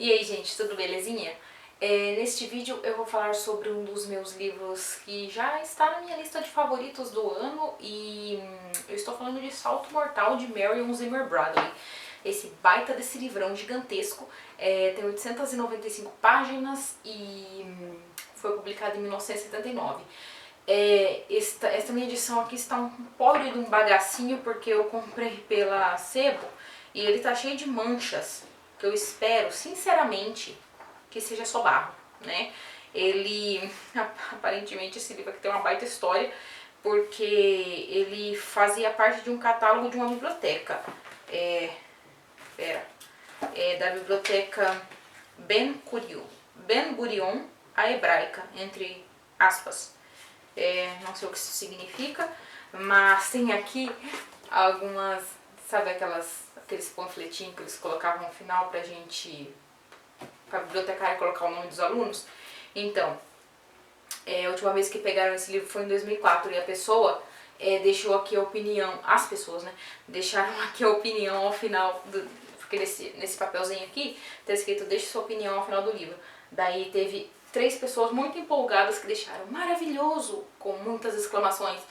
E aí, gente, tudo belezinha? Neste vídeo eu vou falar sobre um dos meus livros que já está na minha lista de favoritos do ano e eu estou falando de Salto Mortal, de Marion Zimmer Bradley. Esse baita desse livrão gigantesco, tem 895 páginas e foi publicado em 1979. Esta minha edição aqui está um pobre de um bagacinho porque eu comprei pela Sebo e ele tá cheio de manchas, que eu espero, sinceramente, que seja só barro, né? Ele, aparentemente esse livro aqui tem uma baita história, porque ele fazia parte de um catálogo de uma biblioteca, da biblioteca Ben Gurion, a hebraica, entre aspas. Não sei o que isso significa, mas tem aqui algumas, sabe aqueles panfletinhos que eles colocavam no final pra gente, pra bibliotecária colocar o nome dos alunos? Então, a última vez que pegaram esse livro foi em 2004 e a pessoa deixou aqui a opinião, as pessoas, né, deixaram aqui a opinião ao final, porque nesse papelzinho aqui tá escrito deixe sua opinião ao final do livro. Daí teve 3 pessoas muito empolgadas que deixaram maravilhoso, com muitas exclamações.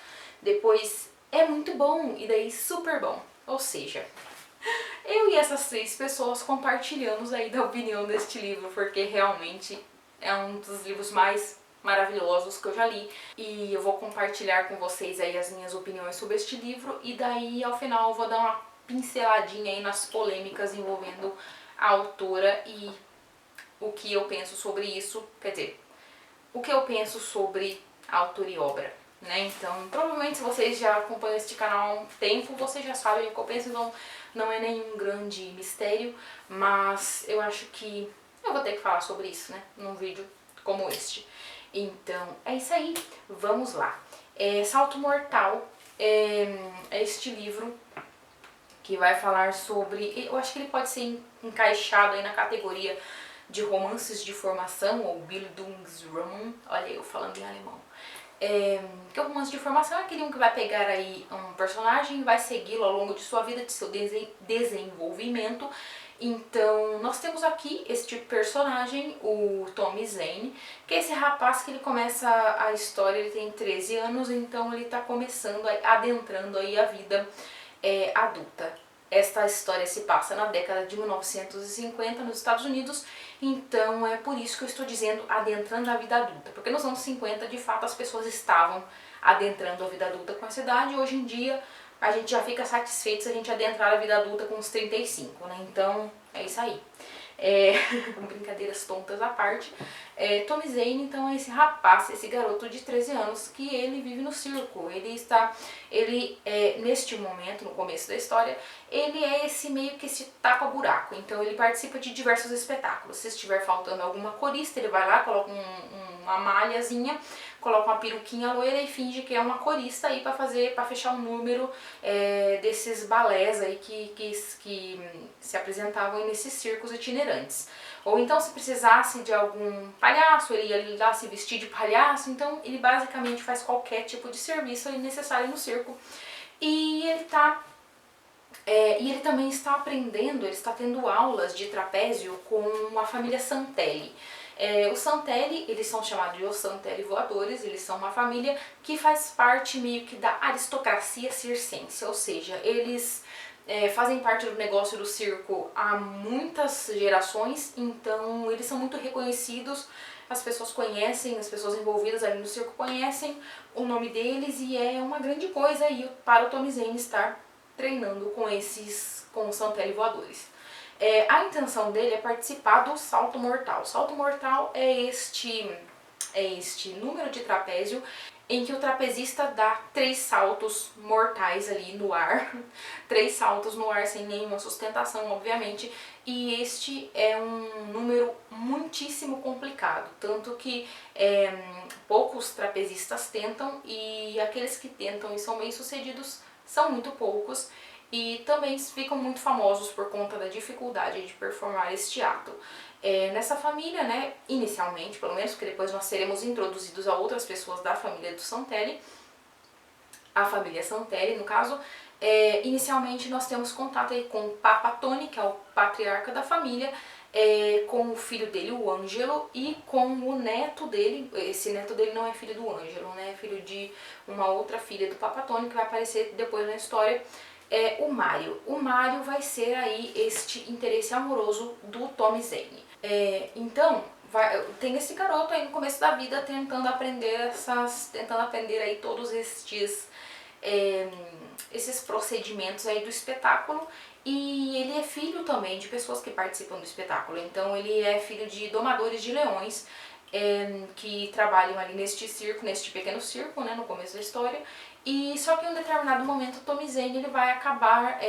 Depois, é muito bom, e daí super bom. Ou seja, eu e essas 3 pessoas compartilhamos aí da opinião deste livro, porque realmente é um dos livros mais maravilhosos que eu já li. E eu vou compartilhar com vocês aí as minhas opiniões sobre este livro, e daí ao final eu vou dar uma pinceladinha aí nas polêmicas envolvendo a autora e o que eu penso sobre isso, quer dizer, o que eu penso sobre a autora e obra, né? Então, provavelmente se vocês já acompanham este canal há um tempo, vocês já sabem o que eu penso, então não é nenhum grande mistério, mas eu acho que eu vou ter que falar sobre isso, né, num vídeo como este. Então, é isso aí, vamos lá. Salto Mortal é este livro que vai falar sobre, eu acho que ele pode ser encaixado aí na categoria de romances de formação, ou Bildungsroman, olha eu falando em alemão. Que o romance de formação é aquele que vai pegar aí um personagem e vai segui-lo ao longo de sua vida, de seu desenvolvimento. Então, nós temos aqui este personagem, o Tommy Zane, que é esse rapaz que ele começa a história, ele tem 13 anos, então ele está começando, adentrando aí a vida adulta. Esta história se passa na década de 1950 nos Estados Unidos, então é por isso que eu estou dizendo adentrando a vida adulta, porque nos anos 50 de fato as pessoas estavam adentrando a vida adulta com essa idade, e hoje em dia a gente já fica satisfeito se a gente adentrar a vida adulta com uns 35, né? Então é isso aí. Brincadeiras tontas à parte. Tommy Zane, então, é esse rapaz, esse garoto de 13 anos que ele vive no circo. Neste momento, no começo da história, ele é meio que esse tapa-buraco. Então ele participa de diversos espetáculos. Se estiver faltando alguma corista, ele vai lá, coloca uma malhazinha, coloca uma peruquinha loira e finge que é uma corista aí para fechar um número desses balés aí que se apresentavam nesses circos itinerantes. Ou então, se precisasse de algum palhaço, ele ia lá se vestir de palhaço. Então ele basicamente faz qualquer tipo de serviço ali necessário no circo. E ele também está aprendendo, ele está tendo aulas de trapézio com a família Santelli. Os Santelli, eles são chamados de os Santelli voadores, eles são uma família que faz parte meio que da aristocracia circense, ou seja, eles fazem parte do negócio do circo há muitas gerações, então eles são muito reconhecidos, as pessoas conhecem, as pessoas envolvidas ali no circo conhecem o nome deles, e é uma grande coisa aí para o Tommy Zane estar treinando com os Santelli voadores. A intenção dele é participar do Salto Mortal. O Salto Mortal é este número de trapézio em que o trapezista dá 3 saltos mortais ali no ar, 3 saltos no ar sem nenhuma sustentação, obviamente, e este é um número muitíssimo complicado, tanto que poucos trapezistas tentam, e aqueles que tentam e são bem-sucedidos são muito poucos, e também ficam muito famosos por conta da dificuldade de performar este ato. Nessa família, né, inicialmente, pelo menos, porque depois nós seremos introduzidos a outras pessoas da família do Santelli, a família Santelli, no caso, inicialmente nós temos contato aí com o Papa Tony, que é o patriarca da família, com o filho dele, o Ângelo, e com o neto dele. Esse neto dele não é filho do Ângelo, né? É filho de uma outra filha do Papatone, que vai aparecer depois na história, o Mário. O Mário vai ser aí este interesse amoroso do Tommy Zane. Então, tem esse garoto aí no começo da vida tentando aprender aí todos esses procedimentos aí do espetáculo, e ele é filho também de pessoas que participam do espetáculo. Então ele é filho de domadores de leões que trabalham ali neste pequeno circo, né, no começo da história. E só que em um determinado momento o Tommy Zane ele vai acabar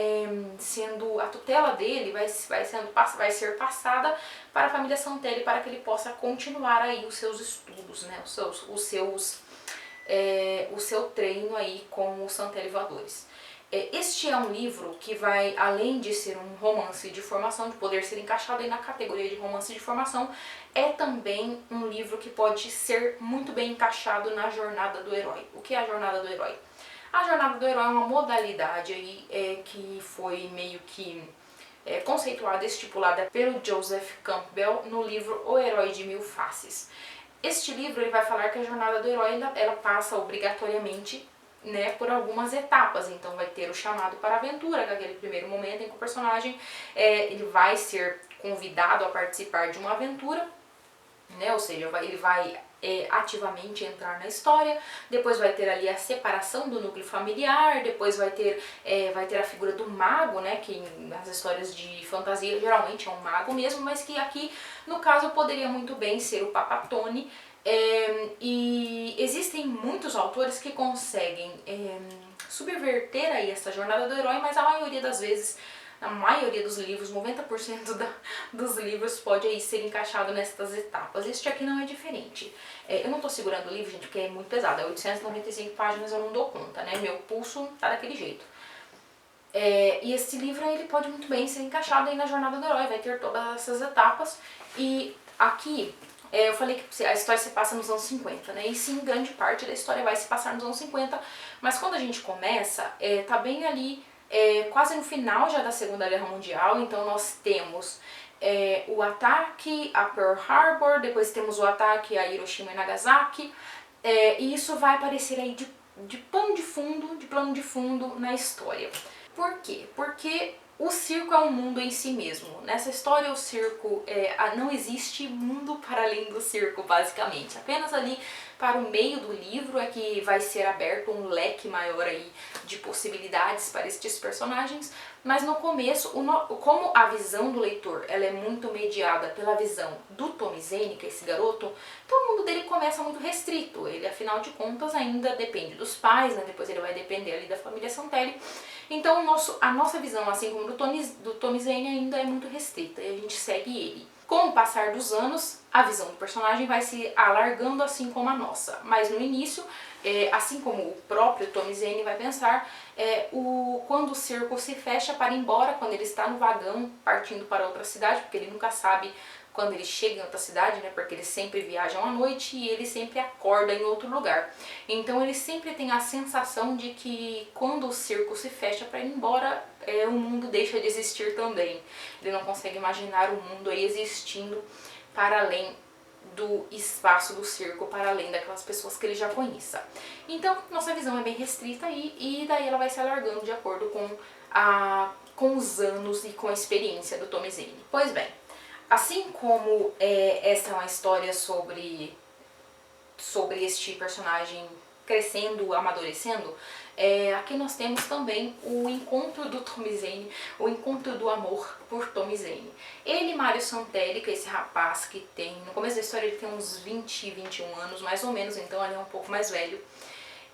sendo, a tutela dele vai ser passada para a família Santelli, para que ele possa continuar aí os seus estudos, né, o seu treino aí com os Santelli voadores. Este é um livro que vai, além de ser um romance de formação, de poder ser encaixado aí na categoria de romance de formação, é também um livro que pode ser muito bem encaixado na jornada do herói. O que é a jornada do herói? A jornada do herói é uma modalidade aí, que foi meio que conceituada, estipulada pelo Joseph Campbell no livro O Herói de Mil Faces. Este livro ele vai falar que a jornada do herói ela passa obrigatoriamente, né, por algumas etapas. Então vai ter o chamado para a aventura, que é aquele primeiro momento em que o personagem ele vai ser convidado a participar de uma aventura, né, ou seja, ele vai ativamente entrar na história. Depois vai ter ali a separação do núcleo familiar, depois vai ter a figura do mago, né, que nas histórias de fantasia geralmente é um mago mesmo, mas que aqui no caso poderia muito bem ser o Papatone. E existem muitos autores que conseguem subverter aí essa jornada do herói, mas a maioria das vezes, na maioria dos livros, 90% dos livros pode aí ser encaixado nessas etapas. Este aqui não é diferente. Eu não tô segurando o livro, gente, porque é muito pesado, é 895 páginas, eu não dou conta, né? Meu pulso tá daquele jeito. E esse livro ele pode muito bem ser encaixado aí na jornada do herói, vai ter todas essas etapas. E aqui eu falei que a história se passa nos anos 50, né? E sim, grande parte da história vai se passar nos anos 50, mas quando a gente começa, tá bem ali, quase no final já da Segunda Guerra Mundial. Então nós temos o ataque a Pearl Harbor, depois temos o ataque a Hiroshima e Nagasaki, e isso vai aparecer aí de plano de fundo na história. Por quê? Porque o circo é um mundo em si mesmo. Nessa história o circo, não existe mundo para além do circo, basicamente. Apenas ali para o meio do livro é que vai ser aberto um leque maior aí de possibilidades para estes personagens, mas no começo, como a visão do leitor ela é muito mediada pela visão do Tommy Zane, que é esse garoto, então o mundo dele começa muito restrito. Ele, afinal de contas, ainda depende dos pais, né? Depois ele vai depender ali da família Santelli. Então a nossa visão, assim como do Tommy Zane, ainda é muito restrita e a gente segue ele. Com o passar dos anos, a visão do personagem vai se alargando assim como a nossa. Mas no início, assim como o próprio Tommy Zane vai pensar, quando o circo se fecha para ir embora, quando ele está no vagão partindo para outra cidade, porque ele nunca sabe quando ele chega em outra cidade, né, porque eles sempre viajam à noite e ele sempre acorda em outro lugar. Então ele sempre tem a sensação de que quando o circo se fecha para ir embora, o mundo deixa de existir também. Ele não consegue imaginar o mundo aí existindo para além do espaço do circo, para além daquelas pessoas que ele já conheça. Então nossa visão é bem restrita aí, e daí ela vai se alargando de acordo com os anos e com a experiência do Tommy Zane. Pois bem, assim como essa é uma história sobre este personagem crescendo, amadurecendo, aqui nós temos também o encontro do Tommy Zane, o encontro do amor por Tommy Zane. Ele e Mário Santelli, que é esse rapaz que tem, no começo da história ele tem uns 20, 21 anos mais ou menos, então ele é um pouco mais velho.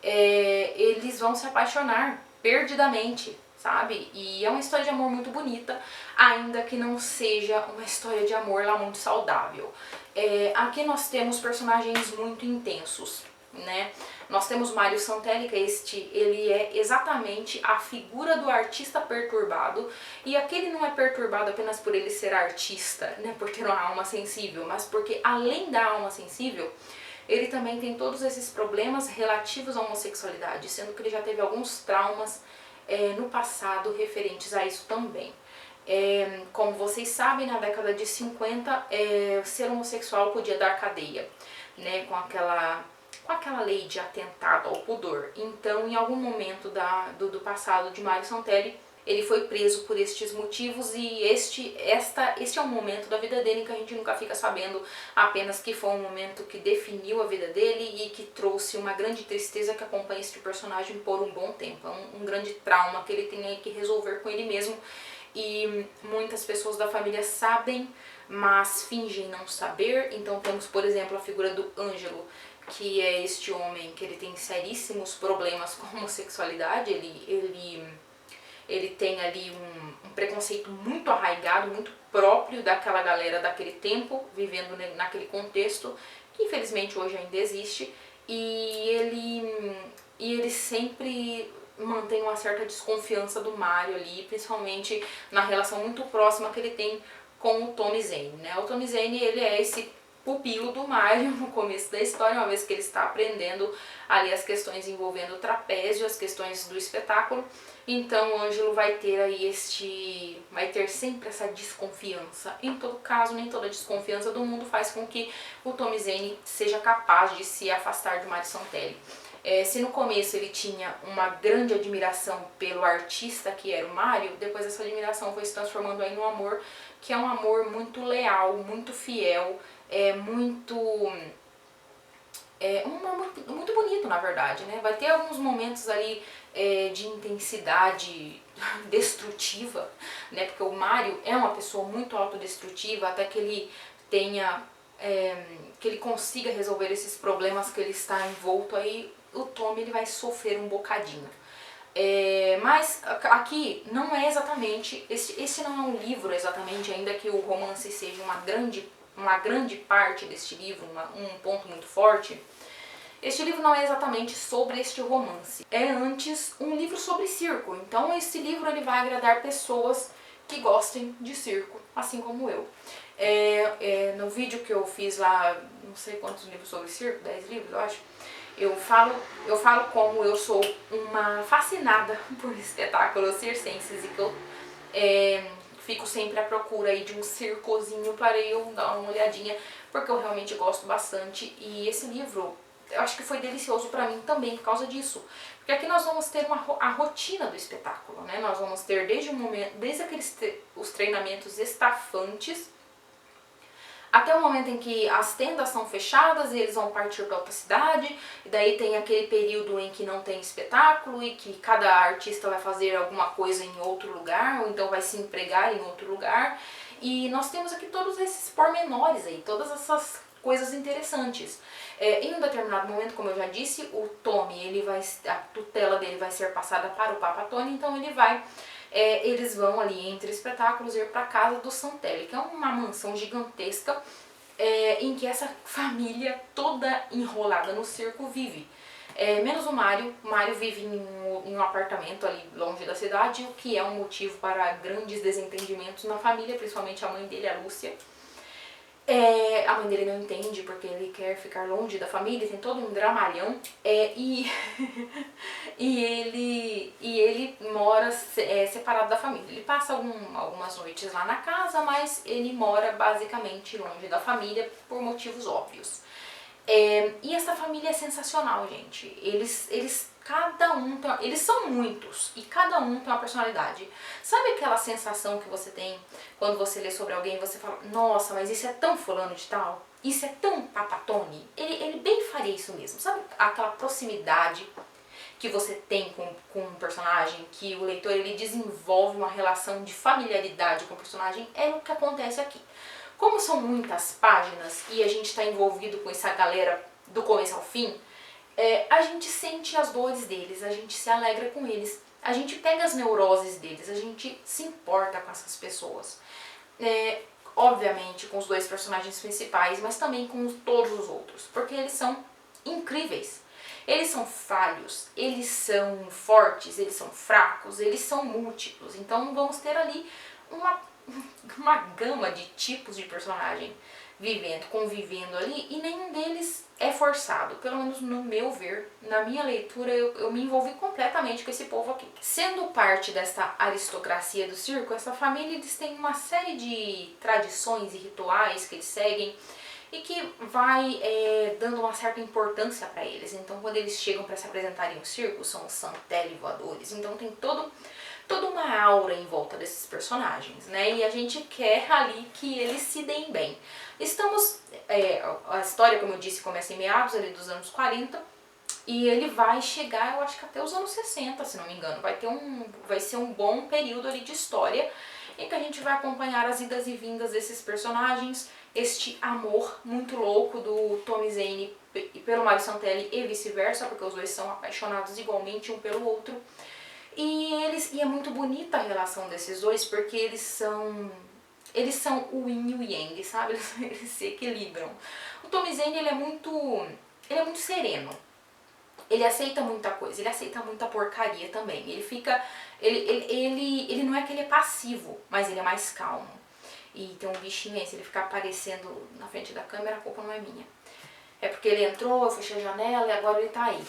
Eles vão se apaixonar perdidamente, sabe? E é uma história de amor muito bonita, ainda que não seja uma história de amor lá muito saudável. Aqui nós temos personagens muito intensos, né? Nós temos Mário Santelli, que ele é exatamente a figura do artista perturbado, e aqui ele não é perturbado apenas por ele ser artista, né, por ter uma alma sensível, mas porque além da alma sensível, ele também tem todos esses problemas relativos à homossexualidade, sendo que ele já teve alguns traumas no passado referentes a isso também. Como vocês sabem, na década de 50, ser homossexual podia dar cadeia, né, com aquela lei de atentado ao pudor. Então, em algum momento do passado de Mário Santelli, ele foi preso por estes motivos e este é um momento da vida dele que a gente nunca fica sabendo, apenas que foi um momento que definiu a vida dele e que trouxe uma grande tristeza que acompanha este personagem por um bom tempo. É um grande trauma que ele tem aí que resolver com ele mesmo e muitas pessoas da família sabem, mas fingem não saber. Então temos, por exemplo, a figura do Ângelo, que é este homem que ele tem seríssimos problemas com a homossexualidade, ele tem ali um preconceito muito arraigado, muito próprio daquela galera daquele tempo, vivendo naquele contexto, que infelizmente hoje ainda existe, e ele sempre mantém uma certa desconfiança do Mário ali, principalmente na relação muito próxima que ele tem com o Tommy Zane, né? O Tommy Zane, ele é esse pupilo do Mário no começo da história, uma vez que ele está aprendendo ali as questões envolvendo o trapézio, as questões do espetáculo. Então o Ângelo vai ter aí vai ter sempre essa desconfiança. Em todo caso, nem toda desconfiança do mundo faz com que o Tommy Zane seja capaz de se afastar de Mário Santelli. Se no começo ele tinha uma grande admiração pelo artista que era o Mário, depois essa admiração foi se transformando aí num amor que é um amor muito leal, muito fiel, um amor muito bonito, na verdade, né? Vai ter alguns momentos ali de intensidade destrutiva, né? Porque o Mário é uma pessoa muito autodestrutiva, até que ele tenha, que ele consiga resolver esses problemas que ele está envolto aí, o Tommy ele vai sofrer um bocadinho. Mas aqui não é exatamente, esse não é um livro exatamente, ainda que o romance seja uma grande parte deste livro, um ponto muito forte. Este livro não é exatamente sobre este romance, é antes um livro sobre circo. Então esse livro ele vai agradar pessoas que gostem de circo, assim como eu. No vídeo que eu fiz lá, não sei quantos livros sobre circo, 10 livros eu acho, eu falo como eu sou uma fascinada por espetáculos circenses e que eu fico sempre à procura aí de um circozinho para eu dar uma olhadinha, porque eu realmente gosto bastante. E esse livro, eu acho que foi delicioso para mim também por causa disso. Porque aqui nós vamos ter a rotina do espetáculo, né? Nós vamos ter desde os treinamentos estafantes, até o momento em que as tendas são fechadas e eles vão partir para outra cidade, e daí tem aquele período em que não tem espetáculo e que cada artista vai fazer alguma coisa em outro lugar, ou então vai se empregar em outro lugar. E nós temos aqui todos esses pormenores aí, todas essas coisas interessantes. Em um determinado momento, como eu já disse, o Tommy, a tutela dele vai ser passada para o Papa Tony, então eles vão ali entre espetáculos ir para a casa do Santelli, que é uma mansão gigantesca em que essa família toda enrolada no circo vive. Menos o Mário. O Mário vive em um apartamento ali longe da cidade, o que é um motivo para grandes desentendimentos na família, principalmente a mãe dele, a Lúcia. A mãe dele não entende porque ele quer ficar longe da família, tem todo um dramalhão, e ele mora separado da família. Ele passa algumas noites lá na casa, mas ele mora basicamente longe da família por motivos óbvios. E essa família é sensacional, gente. Eles são muitos e cada um tem uma personalidade. Sabe aquela sensação que você tem quando você lê sobre alguém e você fala, nossa, mas isso é tão fulano de tal, isso é tão papatone, ele bem faria isso mesmo. Sabe aquela proximidade que você tem com um personagem, que o leitor ele desenvolve uma relação de familiaridade com o personagem? É o que acontece aqui. Como são muitas páginas e a gente está envolvido com essa galera do começo ao fim, a gente sente as dores deles, a gente se alegra com eles, a gente pega as neuroses deles, a gente se importa com essas pessoas. Obviamente com os dois personagens principais, mas também com todos os outros, porque eles são incríveis. Eles são falhos, eles são fortes, eles são fracos, eles são múltiplos. Então vamos ter ali uma gama de tipos de personagem convivendo ali, e nenhum deles é forçado. Pelo menos no meu ver, na minha leitura, eu me envolvi completamente com esse povo aqui. Sendo parte dessa aristocracia do circo, essa família, eles têm uma série de tradições e rituais que eles seguem e que vai dando uma certa importância para eles. Então, quando eles chegam para se apresentarem no circo, são os Santelli voadores. Então tem toda uma aura em volta desses personagens, né? E a gente quer ali que eles se deem bem. A história, como eu disse, começa em meados ali dos anos 40 e ele vai chegar, eu acho que até os anos 60, se não me engano. Vai ser um bom período ali de história em que a gente vai acompanhar as idas e vindas desses personagens, este amor muito louco do Tommy Zane pelo Mario Santelli e vice-versa, porque os dois são apaixonados igualmente um pelo outro. E é muito bonita a relação desses dois, porque eles são o yin e o yang, sabe? Eles se equilibram. O Tommy Zane, ele é muito sereno. Ele aceita muita coisa, ele aceita muita porcaria também. Ele não é que ele é passivo, mas ele é mais calmo. E tem um bichinho aí, se ele ficar aparecendo na frente da câmera, a culpa não é minha. É porque ele entrou, eu fechei a janela e agora ele tá aí.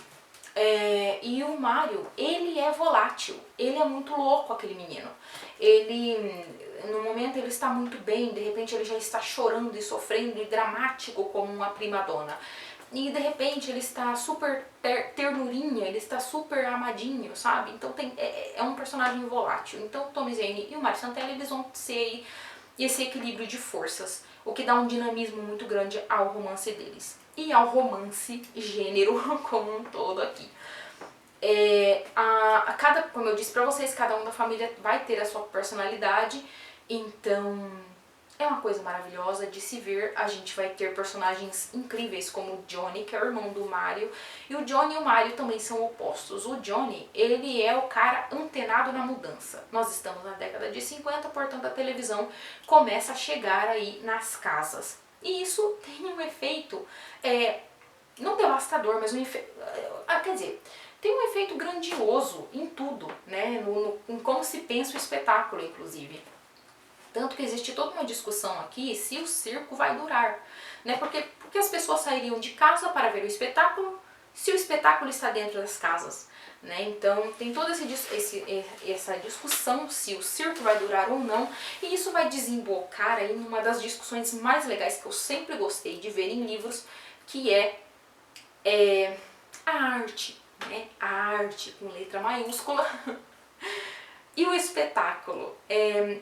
E o Mario, ele é volátil, ele é muito louco, aquele menino. No momento ele está muito bem, de repente ele já está chorando e sofrendo e dramático como uma prima donna. E de repente ele está super ternurinha, ele está super amadinho, sabe? Então é um personagem volátil. Então o Tommy Zane e o Mario Santelli, eles vão ser esse equilíbrio de forças, o que dá um dinamismo muito grande ao romance deles. E ao romance gênero como um todo aqui. Como eu disse pra vocês, cada um da família vai ter a sua personalidade, então é uma coisa maravilhosa de se ver. A gente vai ter personagens incríveis como o Johnny, que é o irmão do Mario, e o Johnny e o Mario também são opostos. O Johnny, ele é o cara antenado na mudança. Nós estamos na década de 50, portanto a televisão começa a chegar aí nas casas. E isso tem um efeito, não devastador, mas quer dizer, tem um efeito grandioso em tudo, né? Em como se pensa o espetáculo, inclusive. Tanto que existe toda uma discussão aqui se o circo vai durar, né? Porque as pessoas sairiam de casa para ver o espetáculo se o espetáculo está dentro das casas, né? Então tem toda essa discussão se o circo vai durar ou não, e isso vai desembocar aí numa das discussões mais legais que eu sempre gostei de ver em livros, que é a arte, né? A arte com letra maiúscula. E o espetáculo,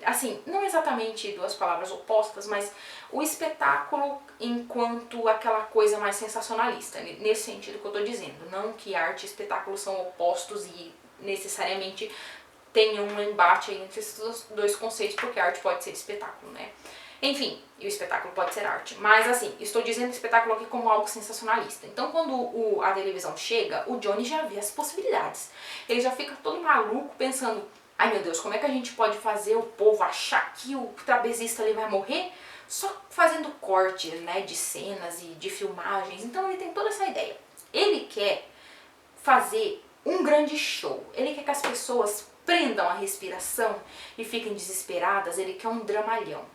assim, não exatamente duas palavras opostas, mas o espetáculo enquanto aquela coisa mais sensacionalista, nesse sentido que eu tô dizendo. Não que arte e espetáculo são opostos e necessariamente tenham um embate aí entre esses dois conceitos, porque arte pode ser espetáculo, né? Enfim, e o espetáculo pode ser arte. Mas assim, estou dizendo espetáculo aqui como algo sensacionalista. Então quando a televisão chega, o Johnny já vê as possibilidades. Ele já fica todo maluco pensando: ai meu Deus, como é que a gente pode fazer o povo achar que o trapezista ali vai morrer? Só fazendo cortes, né, de cenas e de filmagens. Então ele tem toda essa ideia. Ele quer fazer um grande show. Ele quer que as pessoas prendam a respiração e fiquem desesperadas. Ele quer um dramalhão.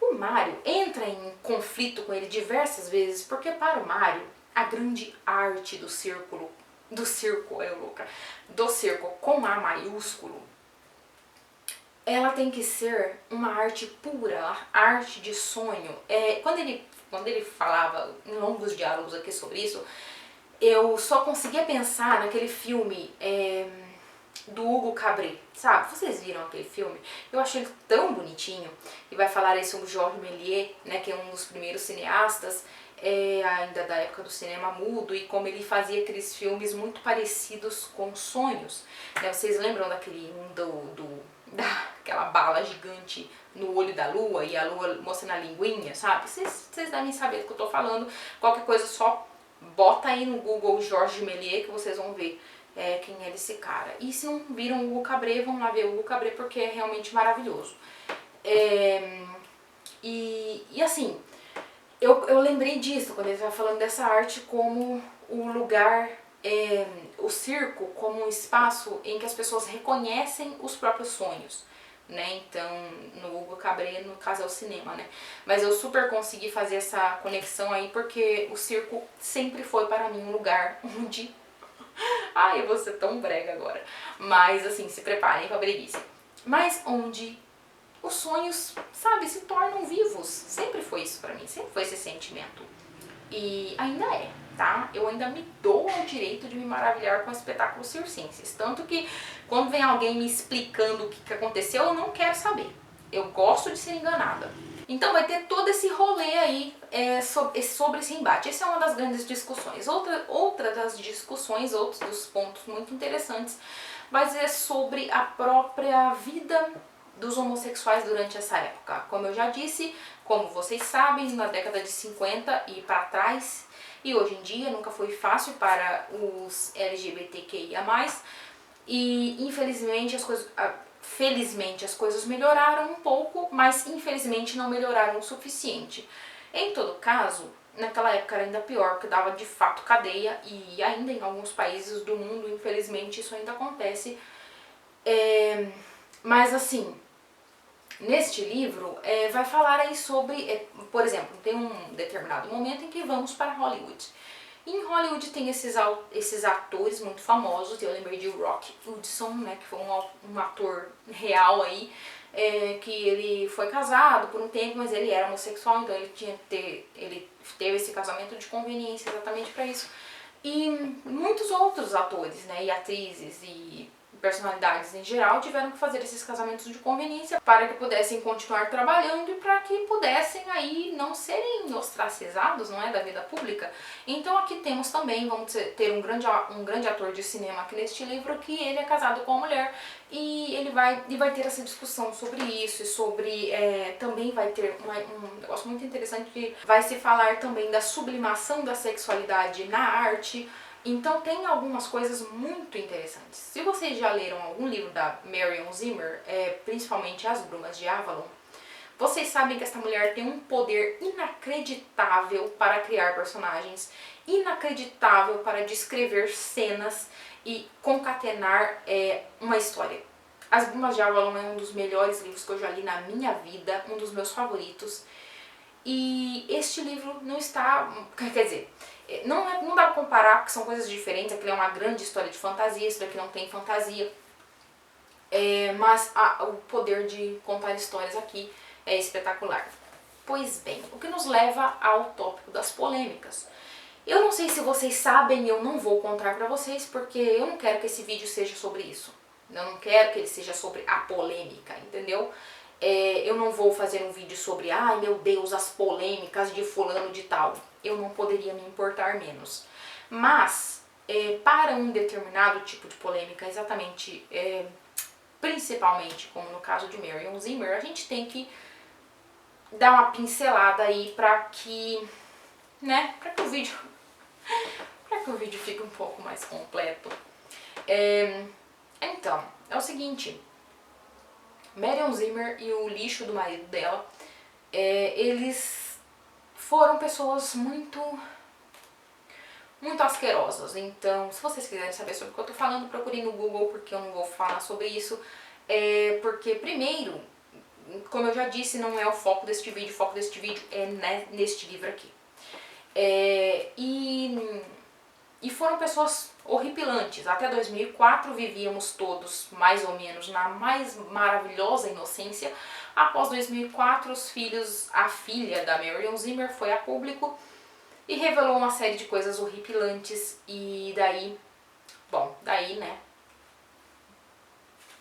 O Mario entra em conflito com ele diversas vezes, porque para o Mario, a grande arte do circo com A maiúsculo, ela tem que ser uma arte pura, arte de sonho. Quando ele falava em longos diálogos aqui sobre isso, eu só conseguia pensar naquele filme do Hugo Cabret, sabe? Vocês viram aquele filme? Eu achei ele tão bonitinho. E vai falar aí sobre o Georges Méliès, né, que é um dos primeiros cineastas, ainda da época do cinema mudo, e como ele fazia aqueles filmes muito parecidos com sonhos, né? Vocês lembram daquele daquela bala gigante no olho da lua e a lua mostrando a linguinha, sabe? Vocês devem saber do que eu tô falando. Qualquer coisa, só bota aí no Google Georges Méliès que vocês vão ver quem é esse cara. E se não viram o Hugo Cabret, vão lá ver o Hugo Cabret, porque é realmente maravilhoso. E assim, eu lembrei disso quando ele estava falando dessa arte como um lugar, o circo como um espaço em que as pessoas reconhecem os próprios sonhos, né? Então, no Hugo Cabret, no caso, é o cinema, né? Mas eu super consegui fazer essa conexão aí, porque o circo sempre foi para mim um lugar onde... Ai, eu vou ser tão brega agora. Mas, assim, se preparem pra breguice. Mas onde os sonhos, sabe, se tornam vivos. Sempre foi isso pra mim, sempre foi esse sentimento. E ainda é, tá? Eu ainda me dou ao direito de me maravilhar com espetáculos circenses. Tanto que quando vem alguém me explicando o que aconteceu, eu não quero saber. Eu gosto de ser enganada. Então vai ter todo esse rolê aí sobre esse embate. Essa é uma das grandes discussões. Outra das discussões, outros dos pontos muito interessantes, vai ser sobre a própria vida dos homossexuais durante essa época. Como eu já disse, como vocês sabem, na década de 50 e para trás, e hoje em dia nunca foi fácil para os LGBTQIA+, e infelizmente felizmente as coisas melhoraram um pouco, mas infelizmente não melhoraram o suficiente. Em todo caso, naquela época era ainda pior, porque dava de fato cadeia, e ainda em alguns países do mundo, infelizmente, isso ainda acontece. Mas assim, neste livro vai falar aí sobre, por exemplo, tem um determinado momento em que vamos para Hollywood. Em Hollywood tem esses atores muito famosos. Eu lembrei de Rock Hudson, né, que foi um ator real aí, que ele foi casado por um tempo, mas ele era homossexual, então ele teve esse casamento de conveniência exatamente para isso. E muitos outros atores, né, e atrizes e personalidades em geral tiveram que fazer esses casamentos de conveniência para que pudessem continuar trabalhando e para que pudessem aí não serem ostracizados, não é, da vida pública. Então aqui temos também, vamos ter um grande ator de cinema aqui neste livro, que ele é casado com uma mulher, e ele vai ter essa discussão sobre isso, e sobre, também vai ter um negócio muito interessante que vai se falar também da sublimação da sexualidade na arte. Então tem algumas coisas muito interessantes. Se vocês já leram algum livro da Marion Zimmer, principalmente As Brumas de Avalon, vocês sabem que essa mulher tem um poder inacreditável para criar personagens, inacreditável para descrever cenas e concatenar uma história. As Brumas de Avalon é um dos melhores livros que eu já li na minha vida, um dos meus favoritos. E este livro não está, quer dizer, não dá pra comparar porque são coisas diferentes. Aquilo é uma grande história de fantasia, isso daqui não tem fantasia. Mas o poder de contar histórias aqui é espetacular. Pois bem, o que nos leva ao tópico das polêmicas. Eu não sei se vocês sabem, eu não vou contar pra vocês, porque eu não quero que esse vídeo seja sobre isso. Eu não quero que ele seja sobre a polêmica, entendeu? Eu não vou fazer um vídeo sobre, ai meu Deus, as polêmicas de fulano de tal. Eu não poderia me importar menos. Mas, para um determinado tipo de polêmica, exatamente, principalmente como no caso de Marion Zimmer, a gente tem que dar uma pincelada aí para que, né, para que o vídeo fique um pouco mais completo. Então, é o seguinte, Marion Zimmer e o lixo do marido dela, eles foram pessoas muito asquerosas. Então, se vocês quiserem saber sobre o que eu tô falando, procurem no Google, porque eu não vou falar sobre isso. Porque, primeiro, como eu já disse, não é o foco deste vídeo. O foco deste vídeo é neste livro aqui. E foram pessoas horripilantes. Até 2004 vivíamos todos mais ou menos na mais maravilhosa inocência. Após 2004, a filha da Marion Zimmer foi a público e revelou uma série de coisas horripilantes. E daí, né?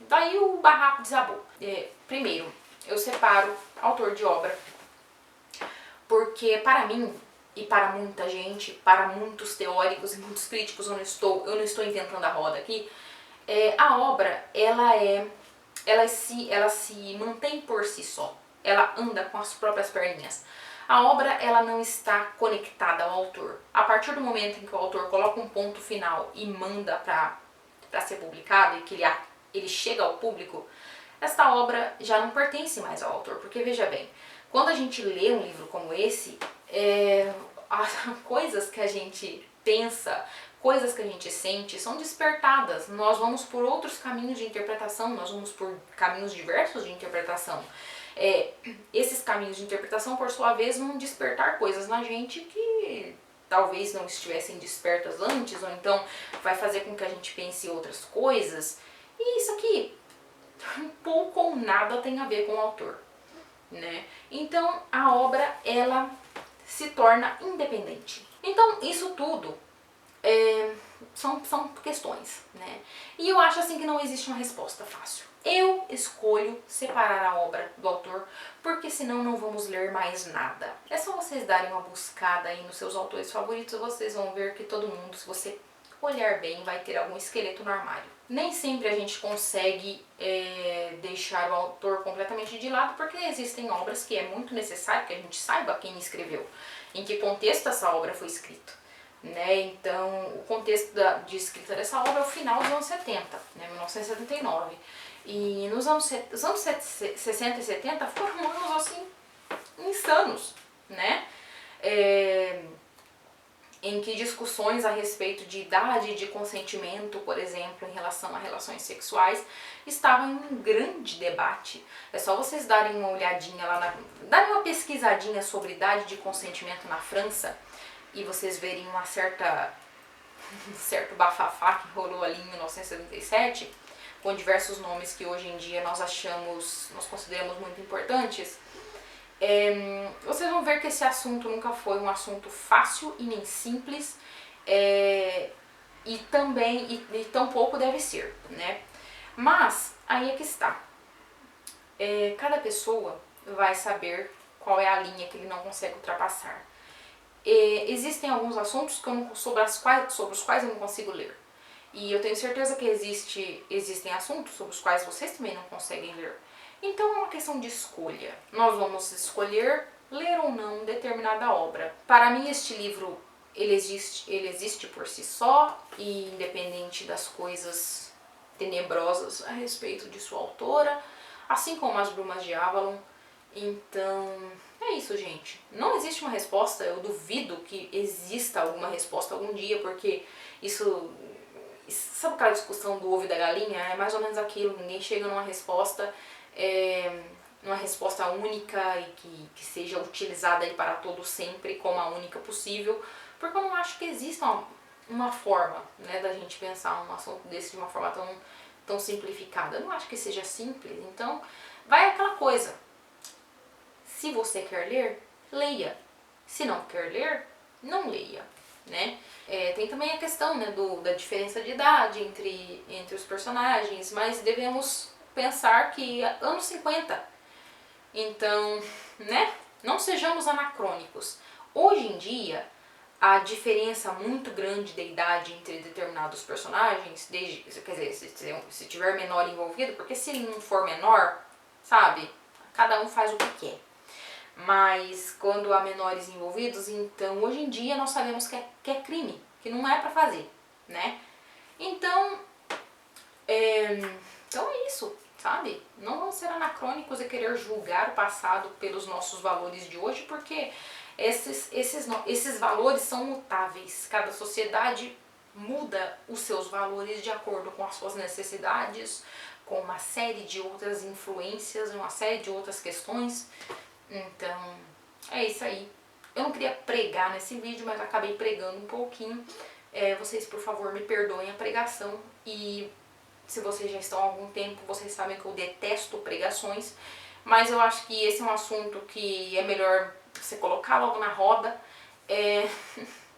Daí o barraco desabou. Primeiro, eu separo autor de obra, porque para mim e para muita gente, para muitos teóricos e muitos críticos, eu não estou inventando a roda aqui, a obra, ela se mantém por si só, ela anda com as próprias perninhas. A obra, ela não está conectada ao autor. A partir do momento em que o autor coloca um ponto final e manda para ser publicado e que ele chega ao público, esta obra já não pertence mais ao autor, porque veja bem, quando a gente lê um livro como esse, as coisas que a gente pensa, coisas que a gente sente são despertadas. Nós vamos por outros caminhos de interpretação, nós vamos por caminhos diversos de interpretação. Esses caminhos de interpretação, por sua vez, vão despertar coisas na gente que talvez não estivessem despertas antes, ou então vai fazer com que a gente pense em outras coisas. E isso aqui pouco ou nada tem a ver com o autor, né? Então a obra, ela se torna independente. Então isso tudo são questões, né? E eu acho assim que não existe uma resposta fácil. Eu escolho separar a obra do autor, porque senão não vamos ler mais nada. É só vocês darem uma buscada aí nos seus autores favoritos, vocês vão ver que todo mundo, se você olhar bem, vai ter algum esqueleto no armário. Nem sempre a gente consegue deixar o autor completamente de lado, porque existem obras que é muito necessário que a gente saiba quem escreveu, em que contexto essa obra foi escrita. Né? Então, o contexto de escrita dessa obra é o final dos anos 70, né? 1979. E nos anos 60 e 70 foram anos assim insanos, né? Em que discussões a respeito de idade de consentimento, por exemplo, em relação a relações sexuais, estavam em um grande debate. É só vocês darem uma olhadinha lá, darem uma pesquisadinha sobre idade de consentimento na França, e vocês verem um certo bafafá que rolou ali em 1977, com diversos nomes que hoje em dia nós consideramos muito importantes, vocês vão ver que esse assunto nunca foi um assunto fácil e nem simples, e tampouco deve ser, né? Mas aí é que está. Cada pessoa vai saber qual é a linha que ele não consegue ultrapassar. Existem alguns assuntos sobre os quais eu não consigo ler. E eu tenho certeza que existem assuntos sobre os quais vocês também não conseguem ler. Então é uma questão de escolha. Nós vamos escolher ler ou não determinada obra. Para mim este livro, ele existe por si só, e independente das coisas tenebrosas a respeito de sua autora, assim como As Brumas de Avalon. Então, é isso, gente. Não existe uma resposta, eu duvido que exista alguma resposta algum dia, porque isso sabe aquela discussão do ovo e da galinha? É mais ou menos aquilo, ninguém chega numa resposta, única e que seja utilizada aí para todo sempre como a única possível, porque eu não acho que exista uma forma, né, da gente pensar um assunto desse de uma forma tão simplificada. Eu não acho que seja simples, então vai aquela coisa. Se você quer ler, leia. Se não quer ler, não leia, né? Tem também a questão, né, da diferença de idade entre os personagens, mas devemos pensar que anos 50. Então, né? Não sejamos anacrônicos. Hoje em dia, a diferença muito grande de idade entre determinados personagens, quer dizer, se tiver menor envolvido, porque se não for menor, sabe? Cada um faz o que quer. Mas quando há menores envolvidos, então hoje em dia nós sabemos que é crime, que não é pra fazer, né? Então é isso, sabe? Não vamos ser anacrônicos e querer julgar o passado pelos nossos valores de hoje, porque esses valores são mutáveis. Cada sociedade muda os seus valores de acordo com as suas necessidades, com uma série de outras influências, uma série de outras questões. Então, é isso aí. Eu não queria pregar nesse vídeo, mas acabei pregando um pouquinho. Vocês, por favor, me perdoem a pregação. E se vocês já estão há algum tempo, vocês sabem que eu detesto pregações. Mas eu acho que esse é um assunto que é melhor você colocar logo na roda. E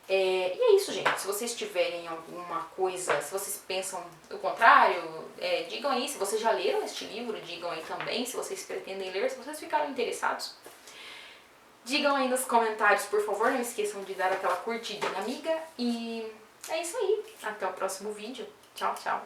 é isso, gente. Se vocês tiverem alguma coisa, se vocês pensam o contrário, digam aí. Se vocês já leram este livro, digam aí também. Se vocês pretendem ler, se vocês ficaram interessados, digam aí nos comentários, por favor. Não esqueçam de dar aquela curtidinha amiga. E é isso aí. Até o próximo vídeo. Tchau, tchau.